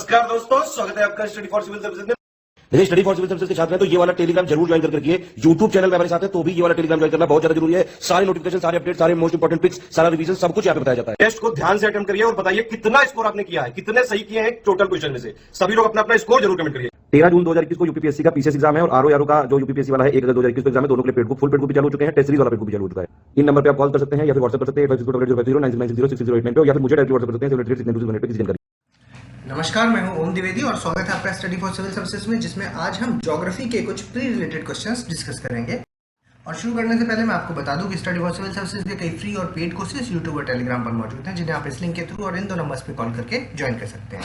नमस्कार दोस्तों, स्वागत है आपका स्टडी फॉर सिविल सर्विसेज में। देखिए, स्टडी फॉर सिविल सर्विसेज के छात्र हैं तो ये वाला टेलीग्राम जरूर ज्वाइन करके रखिए। यूट्यूब चैनल में हमारे साथ है तो भी ये वाला टेलीग्राम ज्वाइन करना बहुत ज्यादा जरूरी है। सारे नोटिफिकेशन, सारे अपडेट, सारे मोस्ट इंपोर्टेंट पिक्स, सारा रिवीजन सब कुछ यहाँ पे बताया जाता है। टेस्ट को ध्यान से अटेम्प्ट करिए और बताइए कितना स्कोर आपने किया है, कितने सही किए हैं टोटल क्वेश्चन में से। सभी लोग अपना अपना स्कोर जरूर कमेंट करिए। 13 जून 2021 को यूपीपीएससी का पीसीएस एग्जाम है और आरओ का जो यूपीपीएससी वाला है 1 अगस्त 2021 को एग्जाम है। दोनों के लिए paid book, full paid book भी चालू हो चुके हैं। टेस्ट सीरीज वाला पेड बुक भी चालू हो चुका है। इन नंबर पे आप कॉल कर सकते हैं या फिर व्हाट्सएप कर सकते हैं 856090966089 पे, या फिर मुझे डायरेक्ट व्हाट्सएप कर सकते हैं 7862 पे किसी जानकारी। नमस्कार, मैं हूं ओम द्विवेदी और स्वागत है आपका स्टडी फॉर सिविल सर्विसेज में, जिसमें आज हम ज्योग्राफी के कुछ प्री रिलेटेड क्वेश्चंस डिस्कस करेंगे। और शुरू करने से पहले मैं आपको बता दूं कि स्टडी फॉर सिविल सर्विसेज के कई फ्री और पेड कोर्सेज यूट्यूब और टेलीग्राम पर मौजूद हैं, जिन्हें आप इस लिंक के थ्रू और इन दो नंबर्स पे कॉल करके ज्वाइन कर सकते हैं।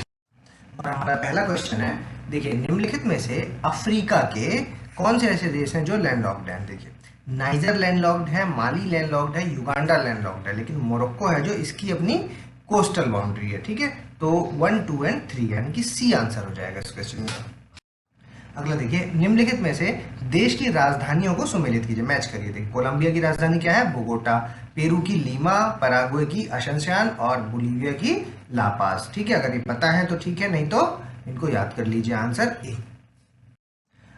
और हमारा पहला क्वेश्चन है, देखिए, निम्नलिखित में से अफ्रीका के कौन से ऐसे देश हैं जो लैंडलॉक्ड हैं। देखिए, नाइजर लैंडलॉक्ड है, माली लैंडलॉक्ड है, युगांडा लैंडलॉक्ड है, लेकिन मोरक्को है जो इसकी अपनी कोस्टल बाउंड्री है। ठीक है, तो 1, 2 एंड 3 यानी कि सी आंसर हो जाएगा इस क्वेश्चन का। अगला देखिए, निम्नलिखित में से देश की राजधानियों को सुमेलित कीजिए, मैच करिए। देखिए, कोलंबिया की राजधानी क्या है? बोगोटा। पेरू की लीमा, पराग्वे की असंसियान और बोलीविया की लापास। ठीक है, अगर ये पता है तो ठीक है, नहीं तो इनको याद कर लीजिए। Answer A.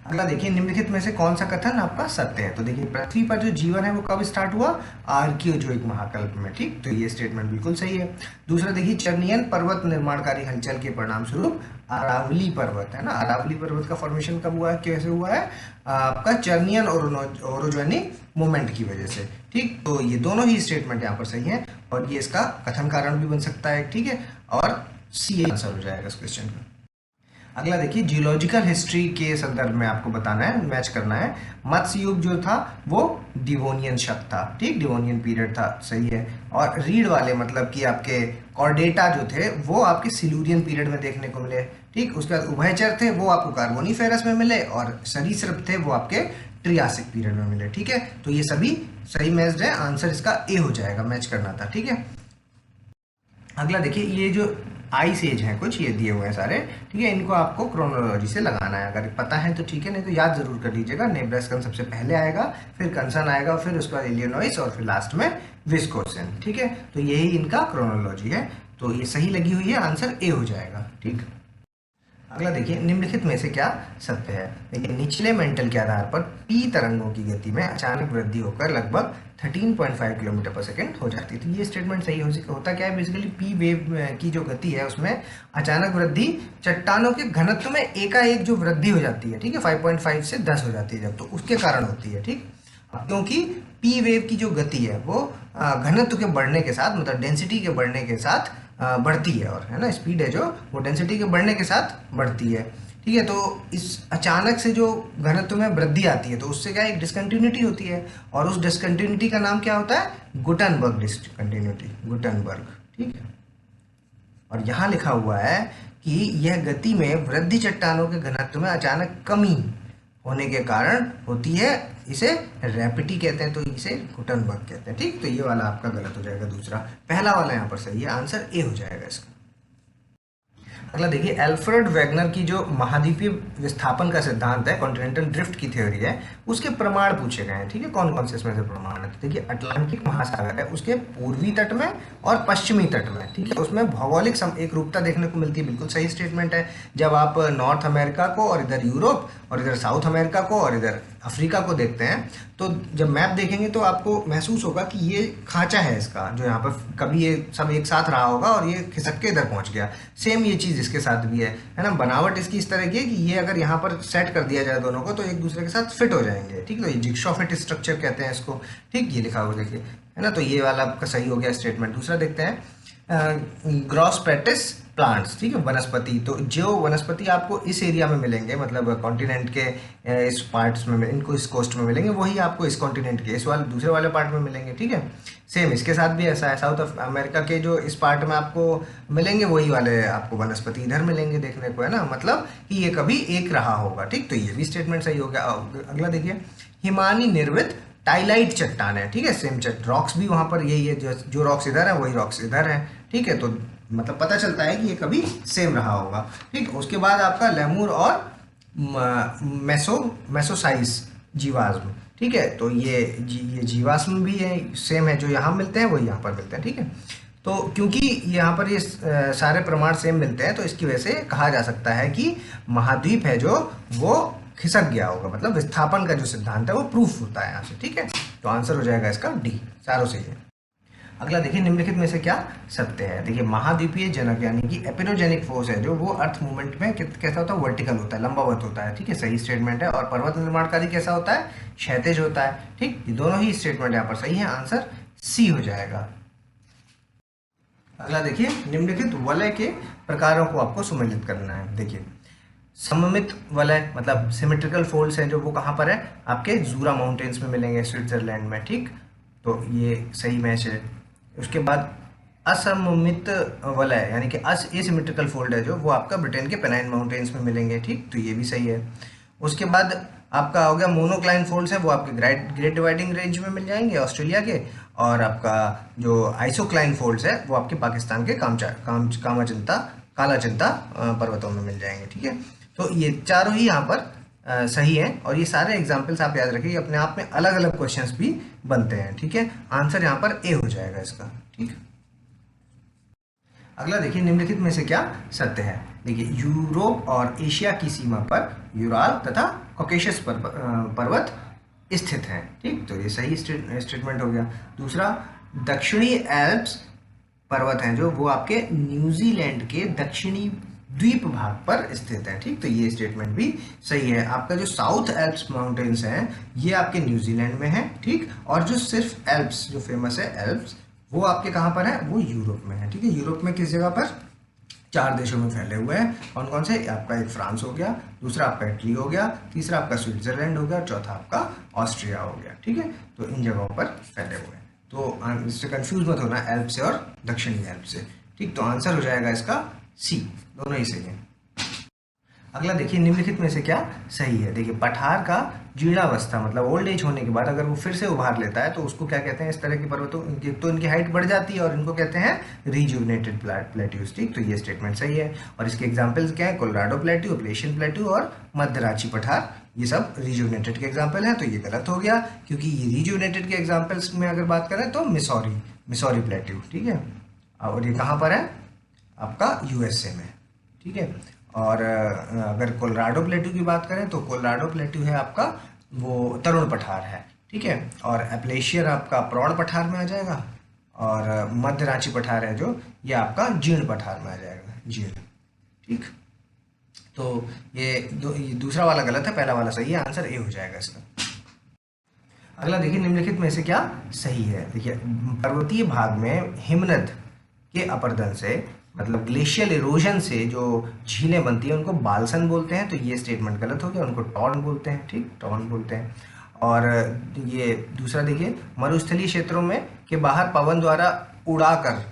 अगला देखिए, निम्नलिखित में से कौन सा कथन आपका सत्य है। तो देखिए, पृथ्वी पर जो जीवन है वो कब स्टार्ट हुआ? आर्कियोजोइक महाकल्प में। ठीक, तो ये स्टेटमेंट बिल्कुल सही है। दूसरा देखिए, चर्नियन पर्वत निर्माणकारी हलचल के परिणाम स्वरूप अरावली पर्वत है ना, अरावली पर्वत का फॉर्मेशन कब हुआ है, कैसे हुआ है? आपका चर्नियन ओरोजेनिक मूवमेंट की वजह से। ठीक, तो ये दोनों ही स्टेटमेंट यहाँ पर सही है और ये इसका कथन कारण भी बन सकता है। ठीक है, और सी आंसर हो जाएगा इस क्वेश्चन का। अगला देखिए, जियोलॉजिकल हिस्ट्री के संदर्भ में आपको बताना है, मैच करना है। मत्स्य युग जो था वो डिवोनियन शक था। ठीक, डिवोनियन पीरियड था, सही है। और रीढ़ वाले मतलब कि आपके कॉर्डेटा जो थे वो आपके सिल्यूरियन पीरियड में देखने को मिले। ठीक, उसके बाद उभयचर थे वो आपको कार्बोनीफेरस में मिले और सरीसृप थे वो आपके ट्रियासिक पीरियड में मिले। ठीक है, तो ये सभी सही मैच्ड है। आंसर इसका ए हो जाएगा, मैच करना था। ठीक है, अगला देखिए, ये जो आइस एज हैं कुछ, ये दिए हुए हैं सारे। ठीक है, इनको आपको क्रोनोलॉजी से लगाना है। अगर पता है तो ठीक है, नहीं तो याद जरूर कर लीजिएगा। नेब्रास्का सबसे पहले आएगा, फिर कंसन आएगा, फिर उसके बाद इलिनॉइस और फिर लास्ट में विस्कोसिन। ठीक है, तो यही इनका क्रोनोलॉजी है। तो ये सही लगी हुई है, आंसर ए हो जाएगा। ठीक, अगला देखिए, निम्नलिखित में से क्या सत्य है। देखिए, निचले मेंटल के आधार पर पी तरंगों की गति में अचानक वृद्धि होकर लगभग 13.5 किलोमीटर पर सेकेंड हो जाती है। तो ये स्टेटमेंट सही होता क्या है? बेसिकली पी वेव की जो गति है उसमें अचानक वृद्धि चट्टानों के घनत्व में एकाएक जो वृद्धि हो जाती है। ठीक है, 5.5 से 10 हो जाती है जब, तो उसके कारण होती है। ठीक, क्योंकि पी वेव की जो गति है वो घनत्व के बढ़ने के साथ, मतलब डेंसिटी के बढ़ने के साथ बढ़ती है, और है ना, स्पीड है जो वो डेंसिटी के बढ़ने के साथ बढ़ती है। ठीक है, तो इस अचानक से जो घनत्व में वृद्धि आती है तो उससे क्या एक डिसकंटिन्यूटी होती है, और उस डिसकंटिन्यूटी का नाम क्या होता है? Gutenberg discontinuity, Gutenberg. ठीक है, और यहाँ लिखा हुआ है कि यह गति में वृद्धि चट्टानों के घनत्व में अचानक कमी होने के कारण होती है। इसे रैपिटी कहते हैं, तो इसे गुटनबर्ग कहते हैं। ठीक, तो ये वाला आपका गलत हो जाएगा, दूसरा। पहला वाला यहाँ पर सही है, आंसर ए हो जाएगा इसका। अगला देखिए, एल्फ्रेड वेगनर की जो महाद्वीपीय विस्थापन का सिद्धांत है, कॉन्टिनेंटल ड्रिफ्ट की थ्योरी है, उसके प्रमाण पूछे गए हैं। ठीक है, कौन कौन से इसमें से प्रमाण है? तो देखिए, अटलांटिक महासागर है, उसके पूर्वी तट में और पश्चिमी तट में। ठीक है, उसमें भौगोलिक एक रूपता देखने को मिलती है, बिल्कुल सही स्टेटमेंट है। जब आप नॉर्थ अमेरिका को और इधर यूरोप और इधर साउथ अमेरिका को और इधर अफ्रीका को देखते हैं, तो जब मैप देखेंगे तो आपको महसूस होगा कि ये खांचा है इसका, जो यहाँ पर कभी ये सब एक साथ रहा होगा और ये खिसक के इधर पहुंच गया। सेम ये चीज़ इसके साथ भी है ना। बनावट इसकी इस तरह की है कि ये अगर यहाँ पर सेट कर दिया जाए दोनों को तो एक दूसरे के साथ फिट हो जाएंगे। ठीक, तो ये जिग्सॉ फिट स्ट्रक्चर कहते हैं इसको। ठीक, ये लिखा हुआ देखिए, है ना, तो ये वाला आपका सही हो गया स्टेटमेंट। दूसरा देखते हैं, ग्रॉसपेटिस प्लांट्स। ठीक है, वनस्पति। तो जो वनस्पति आपको इस एरिया में मिलेंगे, मतलब कॉन्टिनेंट के इस पार्ट्स में, इनको इस कोस्ट में मिलेंगे, वही आपको इस कॉन्टिनेंट के इस वाले दूसरे वाले पार्ट में मिलेंगे। ठीक है, सेम इसके साथ भी ऐसा है। साउथ अमेरिका के जो इस पार्ट में आपको मिलेंगे वही वाले आपको वनस्पति इधर मिलेंगे देखने को, है ना, मतलब कि ये कभी एक रहा होगा। ठीक, तो ये भी स्टेटमेंट सही हो गया। अगला देखिए, हिमानी निर्मित टाइलाइट चट्टान है। ठीक है, सेम रॉक्स भी वहाँ पर यही है, जो रॉक्स इधर है वही रॉक्स इधर है। ठीक है, तो मतलब पता चलता है कि ये कभी सेम रहा होगा। ठीक, उसके बाद आपका लेमूर और मेसोसाइस जीवाश्म। ठीक है, तो ये जीवाश्म भी है, सेम है, जो यहाँ मिलते हैं वही यहाँ पर मिलते हैं। ठीक है, तो क्योंकि यहाँ पर ये सारे प्रमाण सेम मिलते हैं, तो इसकी वजह से कहा जा सकता है कि महाद्वीप है जो वो खिसक गया होगा, मतलब विस्थापन का जो सिद्धांत है वो प्रूफ होता है यहाँ से। ठीक है, तो आंसर हो जाएगा इसका डी, चारों सही है। अगला देखिए, निम्नलिखित में से क्या सत्य है। देखिए, महाद्वीपीय जनक यानी कि एपिनोजेनिक फोर्स है जो वो अर्थ मूवमेंट में कैसा होता है, वर्टिकल होता है, लंबावत होता है। ठीक है, सही स्टेटमेंट है। और पर्वत निर्माणकारी कैसा होता है, क्षैतिज होता है। ठीक, ये दोनों ही स्टेटमेंट यहाँ पर सही है, आंसर सी हो जाएगा। अगला देखिए, निम्नलिखित वलय के प्रकारों को आपको सम्मिलित करना है। देखिए, सममित वलय मतलब सिमेट्रिकल फोल्ड्स हैं जो वो कहाँ पर है, आपके जूरा माउंटेन्स में मिलेंगे, स्विट्जरलैंड में। ठीक, तो ये सही मैच है। उसके बाद असममित वलय यानी कि एसिमेट्रिकल फोल्ड है जो वो आपका ब्रिटेन के पेनाइन माउंटेन्स में मिलेंगे। ठीक, तो ये भी सही है। उसके बाद आपका हो गया मोनोक्लाइन फोल्ड्स है वो आपके ग्रेट डिवाइडिंग रेंज में मिल जाएंगे ऑस्ट्रेलिया के। और आपका जो आइसोक्लाइन फोल्ड्स है वो आपके पाकिस्तान के कालाचंता पर्वतों में मिल जाएंगे। ठीक है, तो ये चारों ही यहाँ पर सही है। और ये सारे एग्जाम्पल्स आप याद रखिए, अपने आप में अलग अलग क्वेश्चंस भी बनते हैं। ठीक है, आंसर यहाँ पर ए हो जाएगा इसका। ठीक, अगला देखिए, निम्नलिखित में से क्या सत्य है। देखिए, यूरोप और एशिया की सीमा पर यूराल तथा कॉकेशस पर्वत स्थित हैं। ठीक, तो ये सही स्टेटमेंट हो गया। दूसरा, दक्षिणी एल्प्स पर्वत हैं जो वो आपके न्यूजीलैंड के दक्षिणी द्वीप भाग पर स्थित है। ठीक, तो ये स्टेटमेंट भी सही है। आपका जो साउथ एल्प्स माउंटेन्स हैं ये आपके न्यूजीलैंड में है। ठीक, और जो सिर्फ एल्प्स जो फेमस है एल्प्स वो आपके कहाँ पर है, वो यूरोप में है। ठीक है, यूरोप में किस जगह पर, 4 देशों में फैले हुए हैं। कौन कौन से, आपका एक फ्रांस हो गया, दूसरा आपका इटली हो गया, तीसरा आपका स्विट्जरलैंड हो गया, चौथा आपका ऑस्ट्रिया हो गया। ठीक है, तो इन जगहों पर फैले हुए हैं। तो इससे कंफ्यूज मत होना एल्प से और दक्षिणी एल्प से। ठीक, तो आंसर हो जाएगा इसका सी, दोनों ही सही है। अगला देखिए, निम्नलिखित में से क्या सही है। देखिए, पठार का जीर्णावस्था मतलब ओल्ड एज होने के बाद अगर वो फिर से उभार लेता है तो उसको क्या कहते हैं, इस तरह के पर्वतों तो इनकी हाइट बढ़ जाती है और इनको कहते हैं रिजुविनेटेड प्लेट्यूज। ठीक, तो ये स्टेटमेंट सही है। और इसके एग्जांपल्स क्या है, कोलोराडो प्लेट्यू, अपलेशियन प्लेट्यू और मध्यरांची पठार, ये सब रिजुविनेटेड के एग्जाम्पल हैं। तो ये गलत हो गया क्योंकि ये रिजुविनेटेड के एग्जाम्पल्स में अगर बात करें तो मिसौरी प्लेट्यू। ठीक है, और ये कहाँ पर है, आपका यूएसए में। ठीक है, और अगर कोलोराडो प्लेट्यू की बात करें तो कोलोराडो प्लेट्यू है आपका वो तरुण पठार है। ठीक है, और एप्लेशियर आपका प्रौढ़ पठार में आ जाएगा। और मध्यरांची पठार है जो ये आपका जीर्ण पठार में आ जाएगा, जीर्ण। ठीक, तो ये दूसरा वाला गलत है, पहला वाला सही है, आंसर ए हो जाएगा इसका। अगला देखिए, निम्नलिखित में से क्या सही है। देखिए, पर्वतीय भाग में हिमनद के अपरदन से मतलब ग्लेशियल इरोजन से जो झीलें बनती हैं उनको बाल्सन बोलते हैं। तो ये स्टेटमेंट गलत हो गया, उनको टॉर्न बोलते हैं। ठीक, टॉर्न बोलते हैं। और ये दूसरा देखिए, मरुस्थलीय क्षेत्रों में के बाहर पवन द्वारा उड़ाकर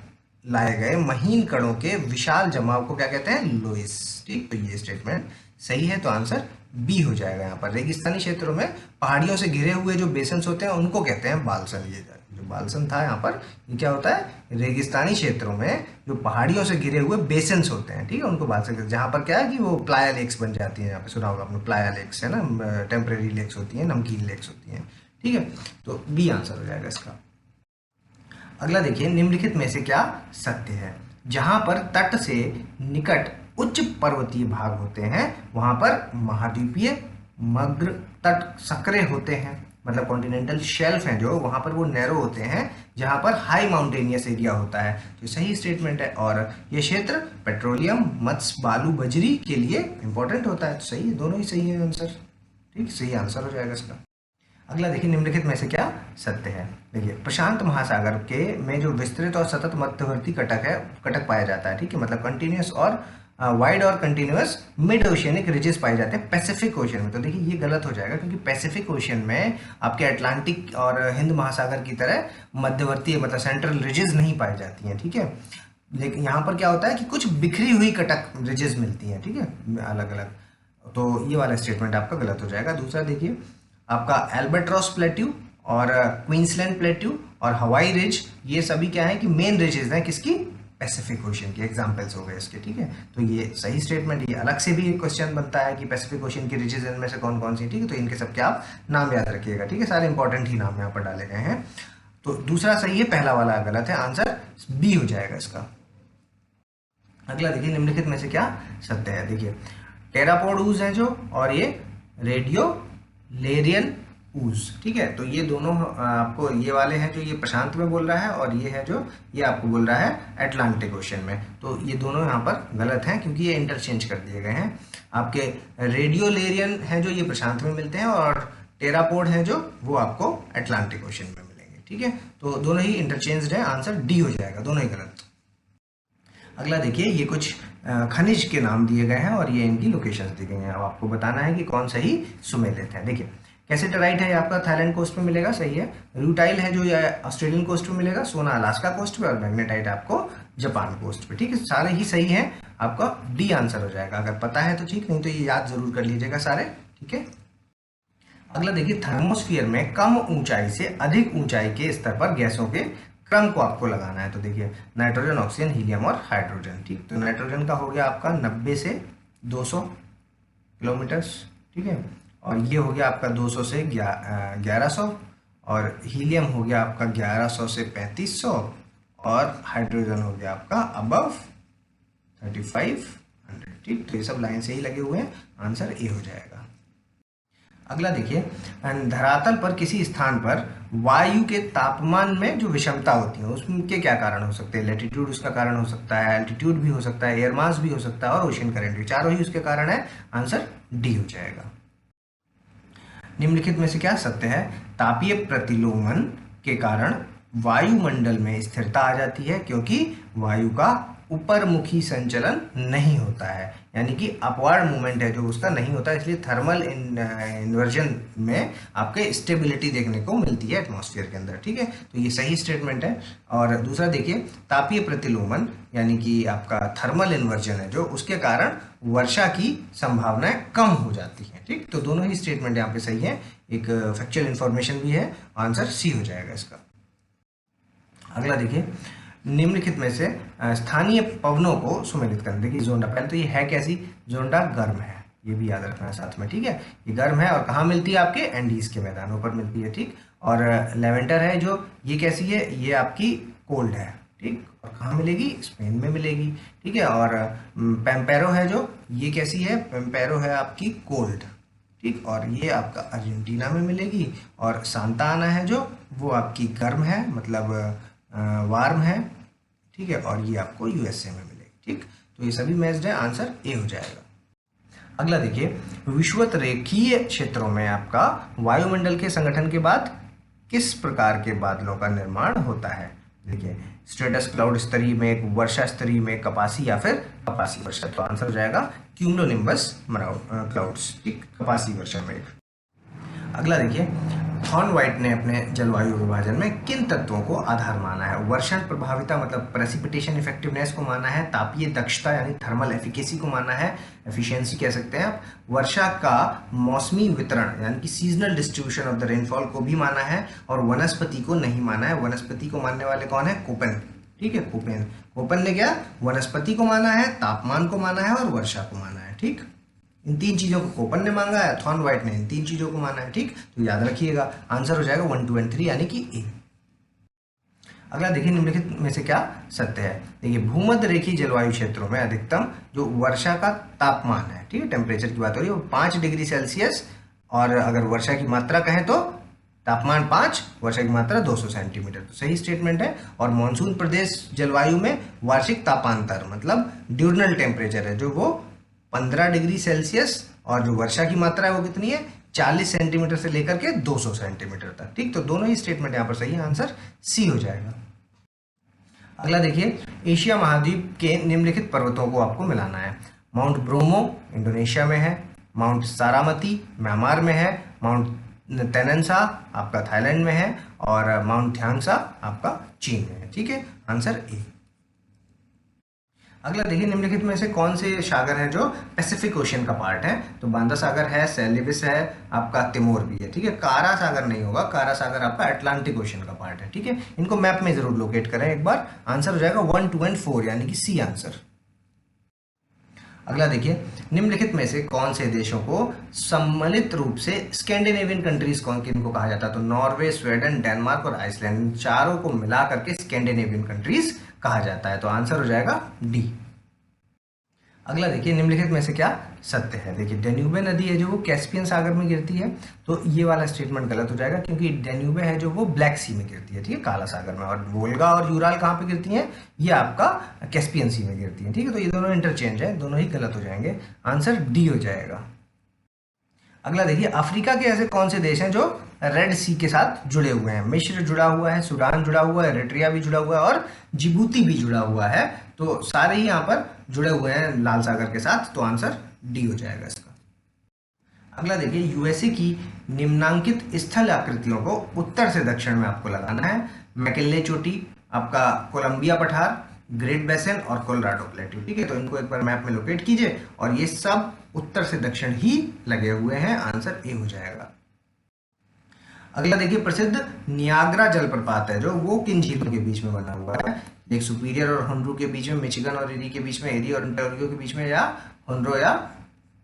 लाए गए महीन कणों के विशाल जमाव को क्या कहते हैं, लोइस। ठीक, तो ये स्टेटमेंट सही है, तो आंसर बी हो जाएगा। यहाँ पर रेगिस्तानी क्षेत्रों में पहाड़ियों से घिरे हुए जो बेसन्स होते हैं उनको कहते हैं बाल्सन। ये जो बाल्सन था यहाँ पर, ये क्या होता है, रेगिस्तानी क्षेत्रों में जो पहाड़ियों से घिरे हुए बेसन्स होते हैं। ठीक है, उनको बाल्सन कहते हैं। जहाँ पर क्या है कि वो प्लाया लेक्स बन जाती हैं, यहाँ पे सुना होगा आपने, प्लाया लेक्स है ना, टेम्परेरी लेक्स होती हैं, नमकीन लेक्स होती हैं। ठीक है, तो बी आंसर हो जाएगा इसका। अगला देखिए, निम्नलिखित में से क्या सत्य है। जहाँ पर तट से निकट उच्च पर्वतीय भाग होते हैं वहां पर महाद्वीपीय मग्र तट सक्रिय होते हैं, मतलब कॉन्टिनेंटल शेल्फ हैं जो वहां पर वो नैरो होते हैं जहां पर हाई माउंटेनियस एरिया होता है। तो सही स्टेटमेंट है। और ये क्षेत्र पेट्रोलियम, मत्स्य, बालू, बजरी के लिए इंपॉर्टेंट होता है। तो सही है, दोनों ही सही है आंसर। ठीक, सही आंसर हो जाएगा इसका। अगला देखिए, निम्नलिखित में से क्या सत्य है। देखिए, प्रशांत महासागर के में जो विस्तृत और सतत मध्यवर्ती कटक पाया जाता है। ठीक है, मतलब कंटिन्यूस और वाइड और कंटिन्यूस मिड ओशियनिक रिजेस पाए जाते हैं पैसिफिक ओशन में। तो देखिए, ये गलत हो जाएगा क्योंकि पैसिफिक ओशन में आपके अटलांटिक और हिंद महासागर की तरह मध्यवर्ती मतलब सेंट्रल रिजेस नहीं पाई जाती हैं। ठीक है, लेकिन यहाँ पर क्या होता है कि कुछ बिखरी हुई कटक रिजेस मिलती हैं। ठीक है, अलग अलग। तो ये वाला स्टेटमेंट आपका गलत हो जाएगा। दूसरा देखिए, आपका एल्बर्ट्रॉस प्लेट्यू और क्वींसलैंड प्लेट्यू और हवाई रिज, ये सभी क्या है कि मेन रिजेस हैं किसकी, पैसिफिक ओशन के एग्जाम्पल्स हो गए इसके। ठीक है, तो ये सही स्टेटमेंट। ये अलग से भी एक क्वेश्चन बनता है कि पैसिफिक ओशन की रिजेस इनमें से कौन कौन सी। ठीक है, तो इनके सबके आप नाम याद रखिएगा। ठीक है, सारे इंपॉर्टेंट ही नाम यहाँ पर डाले गए हैं। तो दूसरा सही है, पहला वाला गलत है, आंसर बी हो जाएगा इसका। अगला देखिए, निम्नलिखित में से क्या सत्य है। देखिए टेरापोड ऊज है जो, और ये रेडियोलेरियन ऊज, ठीक है। तो ये दोनों आपको, ये वाले हैं जो ये प्रशांत में बोल रहा है, और ये है जो ये आपको बोल रहा है अटलांटिक ओशन में। तो ये दोनों यहाँ पर गलत हैं क्योंकि ये इंटरचेंज कर दिए गए हैं। आपके रेडियोलेरियन है जो ये प्रशांत में मिलते हैं, और टेरापोड है जो वो आपको अटलांटिक ओशन में मिलेंगे, ठीक है। तो दोनों ही इंटरचेंज्ड है, आंसर डी हो जाएगा, दोनों ही गलत। अगला देखिए, ये कुछ खनिज के नाम दिए गए हैं और ये इनकी लोकेशंस दी गई हैं। अब आपको बताना है कि कौन सही सुमेलित है। देखिए कैसेटराइट है, ये आपका थाईलैंड कोस्ट में मिलेगा, सही है। रूटाइल है जो ये ऑस्ट्रेलियन कोस्ट में मिलेगा, सोना अलास्का कोस्ट पे, और मैग्नेटाइट आपको जापान कोस्ट पे, ठीक है। सारे ही सही हैं, आपका डी आंसर हो जाएगा। अगर पता है तो ठीक, नहीं तो ये याद जरूर कर लीजिएगा सारे, ठीक है। अगला देखिए, थर्मोस्फियर में कम ऊंचाई से अधिक ऊंचाई के स्तर पर गैसों के क्रम को आपको लगाना है। तो देखिए नाइट्रोजन, ऑक्सीजन, हीलियम और हाइड्रोजन, ठीक। तो नाइट्रोजन का हो गया आपका 90 से 200 किलोमीटर्स, ठीक है। और ये हो गया आपका 200 से 1100, और हीलियम हो गया आपका 1100 से 3500, और हाइड्रोजन हो गया आपका अबव 3500, ठीक। तो ये सब लाइन से ही लगे हुए हैं, आंसर ए हो जाएगा। अगला देखिए, धरातल पर किसी स्थान पर वायु के तापमान में जो विषमता होती है उसके क्या कारण हो सकते हैं। लैटिट्यूड उसका कारण हो सकता है, एल्टीट्यूड भी हो सकता है, एयर मास भी हो सकता है, और ओशन करंट भी, चारों ही उसके कारण है, आंसर डी हो जाएगा। निम्नलिखित में से क्या सत्य है। तापीय प्रतिलोमन के कारण वायुमंडल में स्थिरता आ जाती है क्योंकि वायु का ऊपरमुखी संचलन नहीं होता है, यानी कि अपवर्ड मूवमेंट है जो उसका नहीं होता है, इसलिए थर्मल इन्वर्जन में आपके स्टेबिलिटी देखने को मिलती है एटमॉस्फेयर के अंदर, ठीक है। तो ये सही स्टेटमेंट है। और दूसरा देखिए, तापीय प्रतिलोमन यानी कि आपका थर्मल इन्वर्जन है जो, उसके कारण वर्षा की संभावनाएं कम हो जाती हैं, ठीक। तो दोनों ही स्टेटमेंट यहाँ पे सही है, एक फैक्चुअल इंफॉर्मेशन भी है, आंसर सी हो जाएगा इसका। अगला देखिए, निम्नलिखित में से स्थानीय पवनों को सुमेलित करना। देखिए जोंडा, पहले तो ये है कैसी, जोंडा गर्म है, ये भी याद रखना है साथ में, ठीक है। ये गर्म है और कहाँ मिलती है, आपके एंडीज के मैदानों पर मिलती है, ठीक। और लेवेंडर है जो, ये कैसी है, ये आपकी कोल्ड है, ठीक। और कहाँ मिलेगी, स्पेन में मिलेगी, ठीक है। और पेम्पेरो है जो, ये कैसी है, पेम्पेरो है आपकी कोल्ड, ठीक। और ये आपका अर्जेंटीना में मिलेगी। और सांता आना है जो, वो आपकी गर्म है, मतलब वार्म है, ठीक है। और ये आपको यूएसए में मिलेगी, ठीक। तो ये सभी मैच्ड है, आंसर ए हो जाएगा। अगला देखिए, विषुवत रेखीय क्षेत्रों में आपका वायुमंडल के संगठन के बाद किस प्रकार के बादलों का निर्माण होता है। देखिए स्ट्रेटस क्लाउड स्तरीय में, वर्षा स्तरीय में, कपासी या फिर कपासी वर्षा। तो आंसर हो जाएगा क्यूमुलोनिम्बस क्लाउड्स, ठीक, कपासी वर्षा में। अगला देखिए, थॉर्नवाइट ने अपने जलवायु विभाजन में किन तत्वों को आधार माना है। वर्षण प्रभाविता मतलब प्रेसिपिटेशन इफेक्टिवनेस को माना है, तापीय दक्षता यानी थर्मल एफिकेसी को माना है, एफिशिएंसी कह सकते हैं आप, वर्षा का मौसमी वितरण यानी कि seasonal distribution of the rainfall को भी माना है, और वनस्पति को नहीं माना है। वनस्पति को मानने वाले कौन है, कोपेन, ठीक है। कोपेन ने क्या, वनस्पति को माना है, तापमान को माना है और वर्षा को माना है, ठीक। इन तीन चीजों को कोपेन ने मांगा है, थॉर्नवाइट ने इन तीन चीजों को माना है, ठीक। तो याद रखिएगा, आंसर हो जाएगा 1, 2 और 3 यानी कि ए। अगला देखिए, निम्नलिखित में से क्या सत्य है। देखिए भूमध्य रेखीय जलवायु क्षेत्रों में अधिकतम जो वर्षा का तापमान है, ठीक है, टेम्परेचर की बात हो रही है, वो 5 डिग्री सेल्सियस, और अगर वर्षा की मात्रा कहें तो तापमान 5, वर्षा की मात्रा 200 सेंटीमीटर। तो सही स्टेटमेंट है। और मानसून प्रदेश जलवायु में वार्षिक तापांतर मतलब ड्यूरनल टेम्परेचर है जो, वो 15 डिग्री सेल्सियस, और जो वर्षा की मात्रा है वो कितनी है, 40 सेंटीमीटर से लेकर के 200 सेंटीमीटर तक, ठीक। तो दोनों ही स्टेटमेंट यहाँ पर सही है, आंसर सी हो जाएगा। अगला देखिए, एशिया महाद्वीप के निम्नलिखित पर्वतों को आपको मिलाना है। माउंट ब्रोमो इंडोनेशिया में है, माउंट सारामती म्यांमार में है, माउंट तेनसा आपका थाईलैंड में है, और माउंट ध्यांसा आपका चीन में है, ठीक है। Answer A. अगला देखिए, निम्नलिखित में से कौन से सागर है जो पैसिफिक ओशन का पार्ट है। तो बांदा सागर है, सेलिबिस है, आपका तिमोर भी है, ठीक है। कारा सागर नहीं होगा, कारा सागर आपका अटलांटिक ओशन का पार्ट है, ठीक है। इनको मैप में जरूर लोकेट करें एक बार, आंसर हो जाएगा 1, 2 और 4 यानी कि सी आंसर। अगला देखिए, निम्नलिखित में से कौन से देशों को सम्मिलित रूप से स्कैंडिनेवियन कंट्रीज कौन किनको कहा जाता है? तो नॉर्वे, स्वीडन, डेनमार्क और आइसलैंड, इन चारों को मिला करके स्कैंडिनेवियन कंट्रीज कहा जाता है। तो आंसर हो जाएगा डी। अगला देखिए, निम्नलिखित में से क्या सत्य है? देखिए, डेन्यूबे नदी है जो वो कैस्पियन सागर में गिरती है, तो ये वाला स्टेटमेंट गलत हो जाएगा, क्योंकि डेन्यूबे है जो वो ब्लैक सी में गिरती है, ठीक है, काला सागर में। और वोल्गा और यूराल कहाँ पे गिरती हैं? ये आपका कैस्पियन सी में गिरती है, ठीक है। तो ये दोनों इंटरचेंज है, दोनों ही गलत हो जाएंगे, आंसर डी हो जाएगा। अगला देखिए, अफ्रीका के ऐसे कौन से देश हैं जो रेड सी के साथ जुड़े हुए हैं? मिस्र जुड़ा हुआ है, सूडान जुड़ा हुआ है, एरिट्रिया भी जुड़ा हुआ है और जिबूती भी जुड़ा हुआ है। तो सारे ही यहाँ पर जुड़े हुए हैं लाल सागर के साथ, तो आंसर डी हो जाएगा इसका। अगला देखिए, यूएसए की निम्नांकित स्थल आकृतियों को उत्तर से दक्षिण में आपको लगाना है। मैकिन्ले चोटी, आपका कोलंबिया पठार, ग्रेट बेसन और कोलोराडो प्लेट्यू, ठीक है। तो इनको एक बार मैप में लोकेट कीजिए, और ये सब उत्तर से दक्षिण ही लगे हुए हैं, आंसर ए हो जाएगा। अगला देखिए, प्रसिद्ध नियाग्रा जलप्रपात है जो वो किन झीलों के बीच में बना हुआ है? एक सुपीरियर और हुनरू के बीच में, मिचिगन और एरी के बीच में, एरी और ओंटारियो के बीच में, या हुनरो या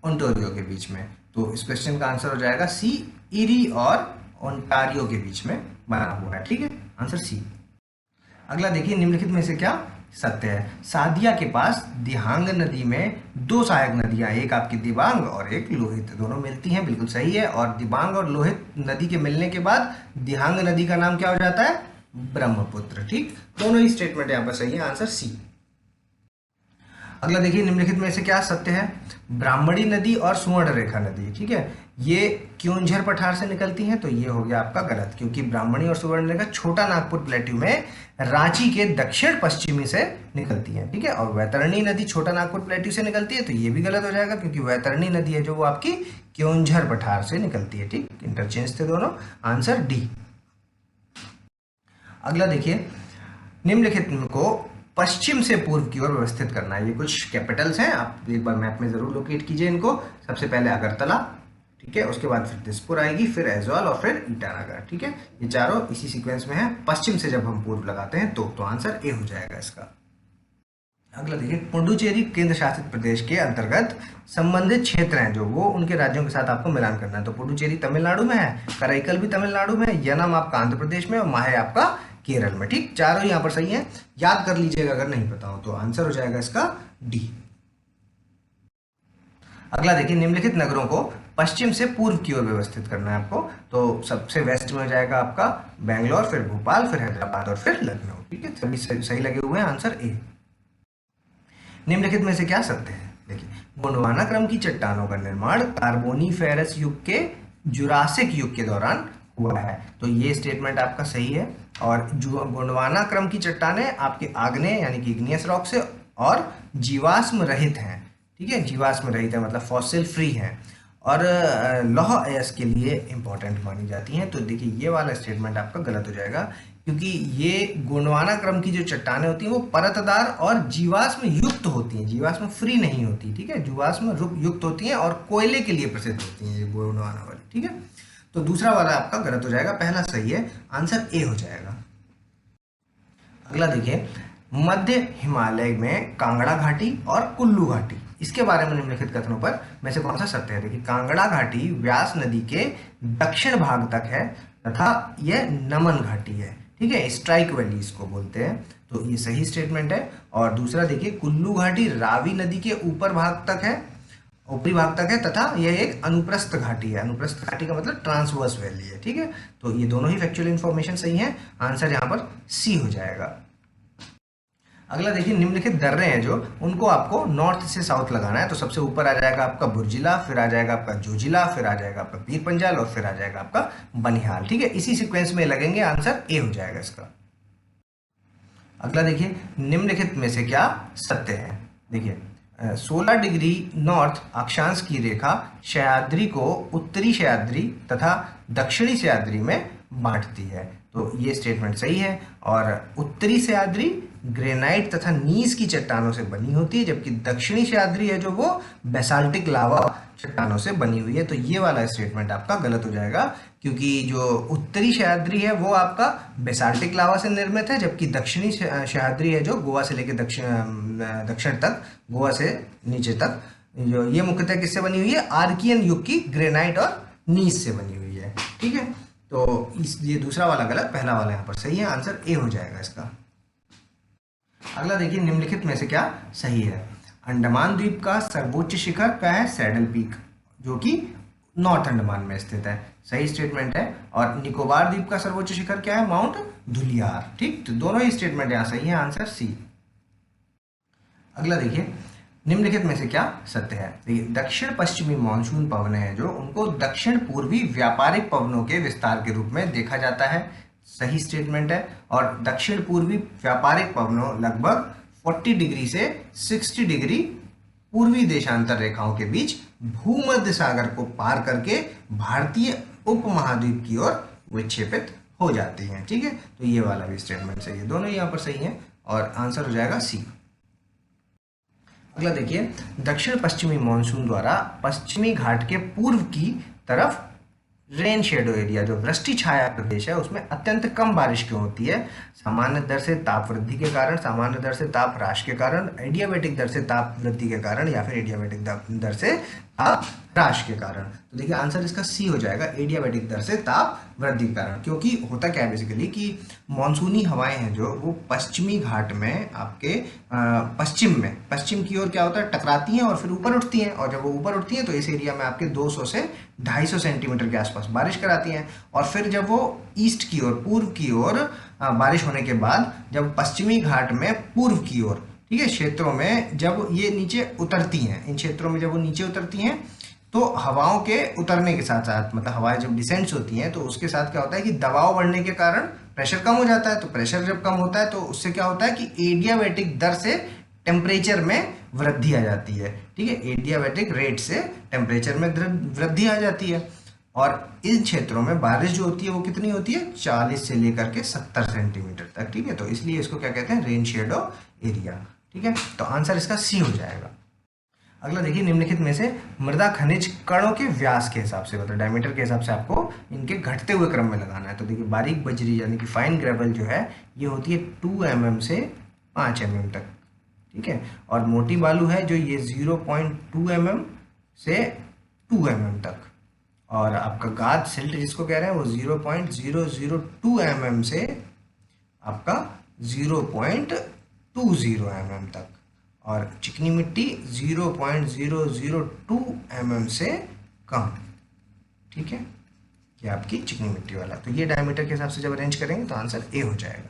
ओंटारियो के बीच में? तो इस क्वेश्चन का आंसर हो जाएगा सी, एरी और ओंटारियो के बीच में बना हुआ है, ठीक है, आंसर सी। अगला देखिए, निम्नलिखित में से क्या सत्य है? सादिया के पास दिहांग नदी में दो सहायक नदियां, एक आपकी दिबांग और एक लोहित, दोनों मिलती हैं, बिल्कुल सही है। और दिबांग और लोहित नदी के मिलने के बाद दिहांग नदी का नाम क्या हो जाता है? ब्रह्मपुत्र, ठीक। दोनों ही स्टेटमेंट यहाँ पर सही है, आंसर सी। अगला देखिए, निम्नलिखित में से क्या सत्य है? ब्राह्मणी नदी और सुवर्ण रेखा नदी, ठीक है, ये क्योंझर पठार से निकलती हैं, तो ये हो गया आपका गलत, क्योंकि ब्राह्मणी और सुवर्ण रेखा छोटा नागपुर प्लेट्यू में रांची के दक्षिण पश्चिमी से निकलती है, ठीक है। और वैतरणी नदी छोटा नागपुर प्लेट्यू से निकलती है, तो ये भी गलत हो जाएगा, क्योंकि वैतरणी नदी है जो वो आपकी क्योंझर पठार से निकलती है, ठीक, इंटरचेंज थे दोनों, आंसर डी। अगला देखिए, निम्नलिखित को पश्चिम से पूर्व की ओर व्यवस्थित करना है। ये कुछ कैपिटल्स हैं, आप एक बार मैप में जरूर लोकेट कीजिए इनको। सबसे पहले अगरतला, ठीक है, उसके बाद फिर दिसपुर आएगी, फिर ऐजॉल और फिर ईटानगर, ठीक है। ये चारों इसी सीक्वेंस में है, पश्चिम से जब हम पूर्व लगाते हैं तो आंसर ए हो जाएगा इसका। अगला देखिए, पुडुचेरी केंद्र शासित प्रदेश के अंतर्गत संबंधित क्षेत्र हैं जो वो उनके राज्यों के साथ आपको मिलान करना है। तो पुडुचेरी तमिलनाडु में है, कराईकल भी तमिलनाडु में है, यनम आपका आंध्र प्रदेश में और माहे आपका केरल में, ठीक, चारों यहाँ पर सही है, याद कर लीजिएगा अगर नहीं पता हो। तो आंसर हो जाएगा इसका डी। अगला देखिए, निम्नलिखित नगरों को पश्चिम से पूर्व की ओर व्यवस्थित करना है आपको। तो सबसे वेस्ट में हो जाएगा आपका बेंगलोर, फिर भोपाल, फिर हैदराबाद और फिर लखनऊ, ठीक है, सभी सही लगे हुए हैं, आंसर ए। निम्नलिखित में से क्या सत्य है? देखिए, गोंडवाना क्रम की चट्टानों का निर्माण कार्बोनीफेरस युग के जुरासिक युग के दौरान हुआ है, तो ये स्टेटमेंट आपका सही है। और गोंडवाना क्रम की चट्टानें आपके आग्नेय यानी कि इग्नियस रॉक से और जीवाश्म रहित हैं, ठीक है, जीवाश्म रहित है मतलब फॉसिल फ्री हैं, और लौह अयस्क के लिए इंपॉर्टेंट मानी जाती हैं। तो देखिए, ये वाला स्टेटमेंट आपका गलत हो जाएगा, क्योंकि ये गोंडवाना क्रम की जो चट्टानें होती हैं वो परतदार और जीवाश्म युक्त होती हैं, जीवाश्म फ्री नहीं होती, ठीक है, जीवाश्म युक्त होती हैं और कोयले के लिए प्रसिद्ध होती हैं ये गोंडवाना वाली, ठीक है। तो दूसरा वाला आपका गलत हो जाएगा, पहला सही है, आंसर ए हो जाएगा। अगला देखिए, मध्य हिमालय में कांगड़ा घाटी और कुल्लू घाटी, इसके बारे में निम्नलिखित कथनों पर में से कौन सा सत्य है? देखिए, कांगड़ा घाटी व्यास नदी के दक्षिण भाग तक है तथा यह नमन घाटी है, ठीक है, स्ट्राइक वैली इसको बोलते हैं, तो ये सही स्टेटमेंट है। और दूसरा देखिए, कुल्लू घाटी रावी नदी के ऊपरी भाग तक है तथा यह एक अनुप्रस्थ घाटी है। अनुप्रस्थ घाटी का मतलब ट्रांसवर्स वैली है, ठीक है। तो ये दोनों ही फैक्चुअल इंफॉर्मेशन सही है, आंसर यहाँ पर सी हो जाएगा। अगला देखिए, निम्नलिखित दर्रे हैं जो उनको आपको नॉर्थ से साउथ लगाना है। तो सबसे ऊपर आ जाएगा आपका बुर्जिला, फिर आ जाएगा आपका जोजिला, फिर आ जाएगा आपका पीर पंजाल और फिर आ जाएगा आपका बनिहाल, ठीक है, इसी सीक्वेंस में लगेंगे, आंसर ए हो जाएगा इसका। अगला देखिए, निम्नलिखित में से क्या सत्य है? देखिए, 16 डिग्री नॉर्थ अक्षांश की रेखा सह्याद्री को उत्तरी सह्याद्री तथा दक्षिणी सह्याद्री में बांटती है, तो ये स्टेटमेंट सही है। और उत्तरी सह्याद्री ग्रेनाइट तथा नीस की चट्टानों से बनी होती है, जबकि दक्षिणी सह्याद्री है जो वो बेसाल्टिक लावा चट्टानों से बनी हुई है। तो ये वाला स्टेटमेंट आपका गलत हो जाएगा, क्योंकि जो उत्तरी सह्याद्री है वो आपका बेसाल्टिक लावा से निर्मित है, जबकि दक्षिणी सह्याद्री है जो गोवा से लेकर दक्षिण तक, गोवा से नीचे तक, जो ये मुख्यतः किससे बनी हुई है, आर्कियन युग की ग्रेनाइट और नीस से बनी हुई है। ठीक है, तो ये दूसरा वाला गलत, पहला वाला यहाँ पर सही है, आंसर ए हो जाएगा इसका। अगला देखिए, निम्नलिखित में से क्या सही है। अंडमान द्वीप का सर्वोच्च शिखर क्या है, सैडल पीक, जो कि नॉर्थ अंडमान में स्थित है, सही स्टेटमेंट है। और निकोबार द्वीप का सर्वोच्च शिखर क्या है, माउंट धुलियार। ठीक, तो दोनों ही स्टेटमेंट यहाँ सही है, आंसर सी। अगला देखिए, निम्नलिखित में से क्या सत्य है। देखिए, दक्षिण पश्चिमी मानसून पवनें हैं जो, उनको दक्षिण पूर्वी व्यापारिक पवनों के विस्तार के रूप में देखा जाता है, सही स्टेटमेंट है। और दक्षिण पूर्वी व्यापारिक पवनों लगभग 40 डिग्री से 60 डिग्री पूर्वी देशांतर रेखाओं के बीच भूमध्य सागर को पार करके भारतीय उपमहाद्वीप की ओर विक्षेपित हो जाती हैं। ठीक है, तो ये वाला भी स्टेटमेंट सही है, दोनों यहाँ पर सही है और आंसर हो जाएगा सी। अगला देखिए, दक्षिण पश्चिमी मानसून द्वारा पश्चिमी घाट के पूर्व की तरफ रेन शेडो एरिया, जो वृष्टि छाया प्रदेश है, उसमें अत्यंत कम बारिश क्यों होती है। सामान्य दर से ताप वृद्धि के कारण, सामान्य दर से ताप ह्रास के कारण, एडियाबेटिक दर से ताप वृद्धि के कारण, या फिर एडियाबेटिक दर से ताप ह्रास के कारण। तो देखिए आंसर इसका सी हो जाएगा, एडियाबेटिक दर से ताप वृद्धि के कारण। क्योंकि होता क्या है बेसिकली कि मानसूनी हवाएं हैं जो, वो पश्चिमी घाट में आपके पश्चिम की ओर क्या होता है, टकराती हैं और फिर ऊपर उठती हैं, और जब वो ऊपर उठती हैं तो इस एरिया में आपके 200 से 250 सेंटीमीटर के आसपास बारिश कराती हैं। और फिर जब वो ईस्ट की ओर, पूर्व की ओर बारिश होने के बाद, जब पश्चिमी घाट में पूर्व की ओर, ठीक है, क्षेत्रों में जब ये नीचे उतरती हैं, इन क्षेत्रों में जब वो नीचे उतरती हैं, तो हवाओं के उतरने के साथ साथ, मतलब हवाएं जब डिसेंट्स होती हैं, तो उसके साथ क्या होता है कि दबाव बढ़ने के कारण प्रेशर कम हो जाता है। तो प्रेशर जब कम होता है तो उससे क्या होता है कि एडियाबेटिक दर से टेम्परेचर में वृद्धि आ जाती है। ठीक है, एडियाबेटिक रेट से टेम्परेचर में वृद्धि आ जाती है। और इन क्षेत्रों में बारिश जो होती है वो कितनी होती है, 40 से लेकर के 70 सेंटीमीटर तक। ठीक है, तो इसलिए इसको क्या कहते हैं, रेन शेडो एरिया। ठीक है, तो आंसर इसका सी हो जाएगा। अगला देखिए, निम्नलिखित में से मृदा खनिज कणों के व्यास के हिसाब से, मतलब डायमीटर के हिसाब से आपको इनके घटते हुए क्रम में लगाना है। तो देखिए, बारीक बजरी यानी कि फाइन ग्रेवल जो है, ये होती है 2 mm से 5 mm तक। ठीक है, और मोटी बालू है जो, ये 0.2 mm से 2 mm तक। और आपका गाद सिल्ट जिसको कह रहे हैं वो 0.002 mm से आपका 0.20 mm तक। और चिकनी मिट्टी 0.002 mm से कम। ठीक है, ये आपकी चिकनी मिट्टी वाला। तो ये डायमीटर के हिसाब से जब अरेंज करेंगे तो आंसर ए हो जाएगा।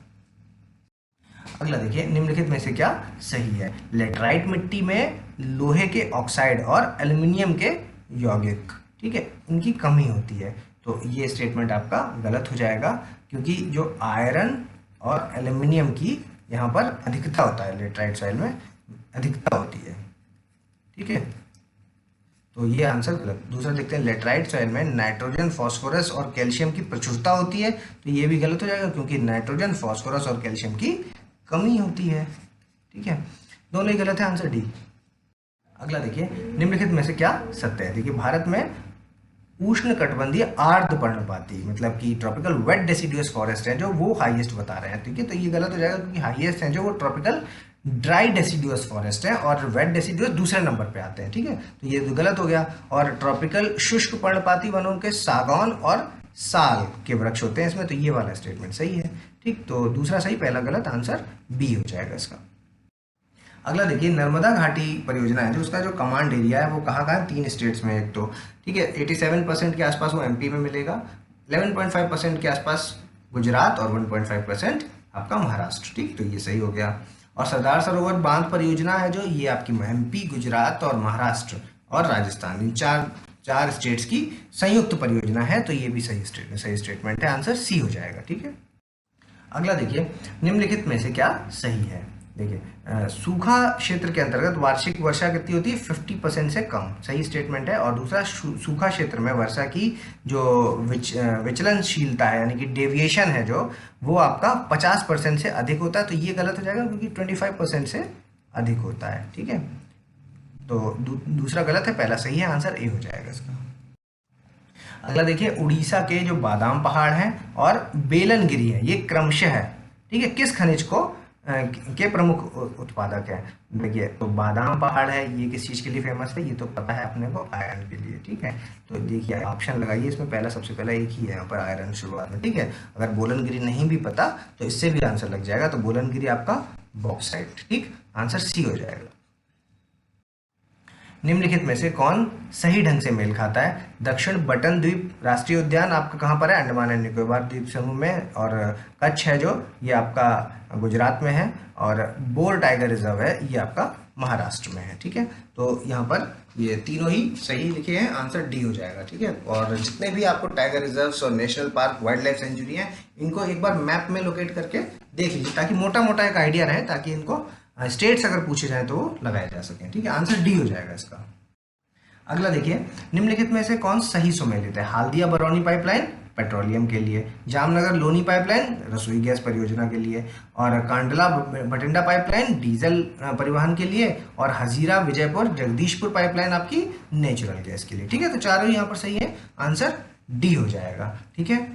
अगला देखिए, निम्नलिखित में से क्या सही है। लेटराइट मिट्टी में लोहे के ऑक्साइड और एल्युमिनियम के यौगिक, ठीक है, इनकी कमी होती है। तो ये स्टेटमेंट आपका गलत हो जाएगा, क्योंकि जो आयरन और एल्युमिनियम की यहाँ पर अधिकता होता है, लेटराइट सॉइल में अधिकता होती है। ठीक है, तो ये आंसर गलत। दूसरा देखते हैं, लेटराइट सॉइल में नाइट्रोजन, फास्फोरस और कैल्शियम की प्रचुरता होती है। तो ये भी गलत हो जाएगा, क्योंकि नाइट्रोजन, फास्फोरस और कैल्शियम की कमी होती है। ठीक है, दोनों ही गलत है, आंसर डी। अगला देखिए, निम्नलिखित में से क्या सत्य है। देखिए, भारत में उष्ण कटिबंधीय आर्द्र पर्णपाती, मतलब कि ट्रॉपिकल वेट डेसिडुअस फॉरेस्ट है जो, वो हाईएस्ट बता रहे हैं। ठीक है, तो ये गलत हो जाएगा, क्योंकि हाईएस्ट है जो वो ट्रॉपिकल ड्राई डेसिडुअस फॉरेस्ट है, और वेट डेसिडुअस दूसरे नंबर पे आते हैं। ठीक है, तो ये गलत हो गया। और ट्रॉपिकल शुष्क पर्णपाती वनों के सागौन और साल के वृक्ष होते हैं इसमें। तो ये वाला स्टेटमेंट सही है। ठीक, तो दूसरा सही, पहला गलत, आंसर बी हो जाएगा इसका। अगला देखिए, नर्मदा घाटी परियोजना है जो, उसका जो कमांड एरिया है वो कहाँ कहाँ है, 3 स्टेट्स में। एक तो ठीक है 87% के आसपास वो एमपी में मिलेगा, 11.5% के आसपास गुजरात, और 1.5% आपका महाराष्ट्र। ठीक, तो ये सही हो गया। और सरदार सरोवर बांध परियोजना है जो, ये आपकी एमपी, गुजरात और महाराष्ट्र और राजस्थान, इन चार स्टेट्स की संयुक्त परियोजना है। तो ये भी सही स्टेटमेंट है, आंसर सी हो जाएगा। ठीक है, अगला देखिए, निम्नलिखित में से क्या सही है। देखिए सूखा क्षेत्र के अंतर्गत वार्षिक वर्षा कितनी होती है 50% से कम, सही स्टेटमेंट है। और दूसरा सूखा क्षेत्र में वर्षा की जो विचलनशीलता है यानी कि डेविएशन है जो वो आपका 50% से अधिक होता है, तो ये गलत हो जाएगा क्योंकि 25% से अधिक होता है। ठीक है, तो दूसरा गलत है, पहला सही है, आंसर ए हो जाएगा इसका। अगला देखिए उड़ीसा के जो बादाम पहाड़ हैं और बेलनगिरी है ये क्रमशः है, ठीक है, किस खनिज को के प्रमुख उत्पादक है। देखिए तो बादाम पहाड़ है ये किस चीज़ के लिए फेमस है, ये तो पता है अपने को, आयरन के लिए। ठीक है, तो देखिए ऑप्शन लगाइए इसमें, पहला सबसे पहला एक ही है यहाँ पर आयरन शुरुआत में। ठीक है, अगर बोलनगिरी नहीं भी पता तो इससे भी आंसर लग जाएगा, तो बोलनगिरी आपका बॉक्साइट। ठीक, आंसर सी हो जाएगा। निम्नलिखित में से कौन सही ढंग से मेल खाता है। दक्षिण बटन द्वीप राष्ट्रीय उद्यान आपका कहाँ पर है, अंडमान एंड निकोबार द्वीप समूह में, और कच्छ है जो ये आपका गुजरात में है, और बोर टाइगर रिजर्व है ये आपका महाराष्ट्र में है। ठीक है, तो यहाँ पर ये तीनों ही सही लिखे हैं, आंसर डी हो जाएगा। ठीक है, और जितने भी आपको टाइगर रिजर्व्स और national park wild life sanctuary हैं इनको एक बार मैप में लोकेट करके देख लीजिए ताकि मोटा मोटा एक आइडिया रहे, ताकि इनको स्टेट्स अगर पूछे जाए तो वो लगाए जा सकें। ठीक है, आंसर डी हो जाएगा इसका। अगला देखिए निम्नलिखित में से कौन सही सुमेलित है। हाल्दिया बरौनी पाइपलाइन पेट्रोलियम के लिए, जामनगर लोनी पाइपलाइन रसोई गैस परियोजना के लिए, और कांडला बठिंडा पाइपलाइन डीजल परिवहन के लिए, और हजीरा विजयपुर जगदीशपुर पाइपलाइन आपकी नेचुरल गैस के लिए। ठीक है, तो चारों यहाँ पर सही है, आंसर डी हो जाएगा। ठीक है,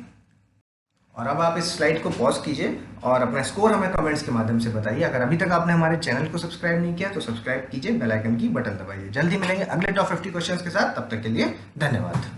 और अब आप इस स्लाइड को पॉज कीजिए और अपना स्कोर हमें कमेंट्स के माध्यम से बताइए। अगर अभी तक आपने हमारे चैनल को सब्सक्राइब नहीं किया तो सब्सक्राइब कीजिए, बेल आइकन की बटन दबाइए। जल्दी मिलेंगे अगले टॉप 50 क्वेश्चंस के साथ, तब तक के लिए धन्यवाद।